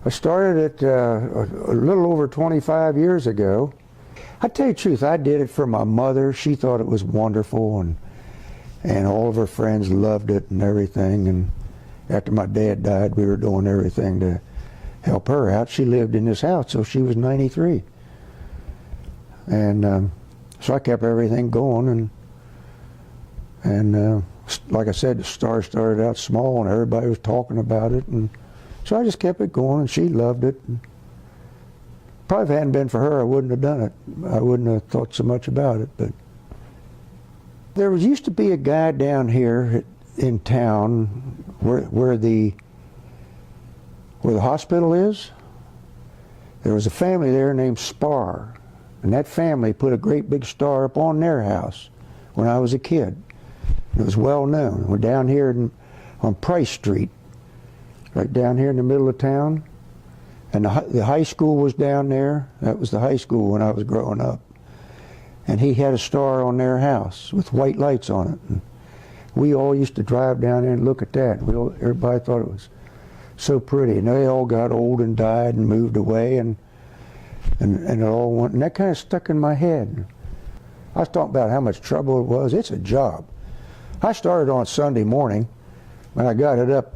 I started it a little over 25 years ago. I tell you the truth, I did it for my mother. She thought it was wonderful, and all of her friends loved it and everything. And after my dad died, we were doing everything to help her out. She lived in this house till she was 93. And so I kept everything going, and like I said, the Star started out small and everybody was talking about it, and so I just kept it going, and she loved it. And probably if it hadn't been for her, I wouldn't have done it. I wouldn't have thought so much about it. But there used to be a guy down here in town where the hospital is. There was a family there named Spar, and that family put a great big star up on their house when I was a kid. It was well known. We're down here on Price Street, right down here in the middle of town. And the high school was down there. That was the high school when I was growing up. And he had a star on their house with white lights on it. And we all used to drive down there and look at that. Everybody thought it was so pretty. And they all got old and died and moved away, and it all went. And that kind of stuck in my head. I was talking about how much trouble it was. It's a job. I started on Sunday morning, and I got it up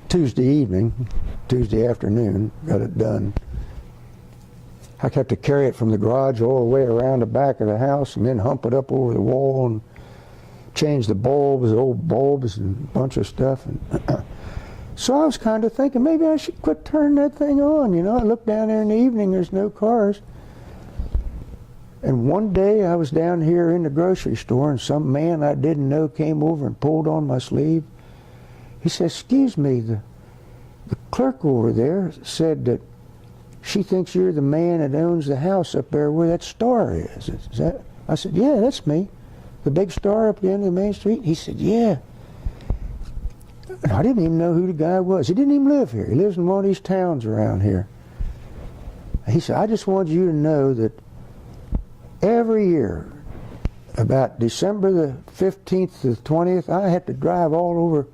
Tuesday evening, Tuesday afternoon, got it done. I kept to carry it from the garage all the way around the back of the house and then hump it up over the wall and change the bulbs, old bulbs, and a bunch of stuff. And so I was kind of thinking maybe I should quit turning that thing on. You know, I looked down there in the evening, there's no cars. And one day I was down here in the grocery store, and some man I didn't know came over and pulled on my sleeve. He said, "Excuse me, the clerk over there said that she thinks you're the man that owns the house up there where that star is. Is that?" I said, "Yeah, that's me. The big star up the end of the main street." He said, "Yeah." And I didn't even know who the guy was. He didn't even live here. He lives in one of these towns around here. He said, "I just wanted you to know that every year, about December the 15th to the 20th, I had to drive all over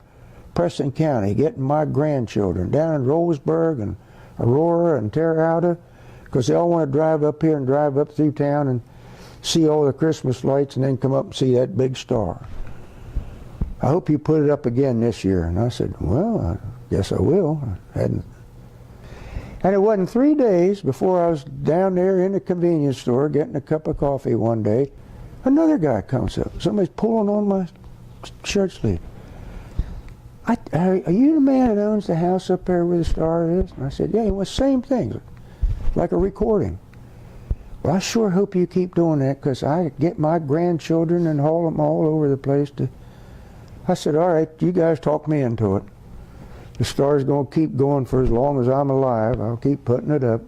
Preston County getting my grandchildren down in Roseburg and Aurora and Terre because they all want to drive up here and drive up through town and see all the Christmas lights and then come up and see that big star. I hope you put it up again this year." And I said, "Well, I guess I will." I hadn't. And it wasn't 3 days before I was down there in the convenience store getting a cup of coffee one day. Another guy comes up. Somebody's pulling on my shirt sleeve. "Are you the man that owns the house up there where the star is?" And I said, "Yeah." It was the same thing, like a recording. "Well, I sure hope you keep doing that because I get my grandchildren and haul them all over the place to..." I said, "All right, you guys talk me into it. The star's going to keep going for as long as I'm alive. I'll keep putting it up."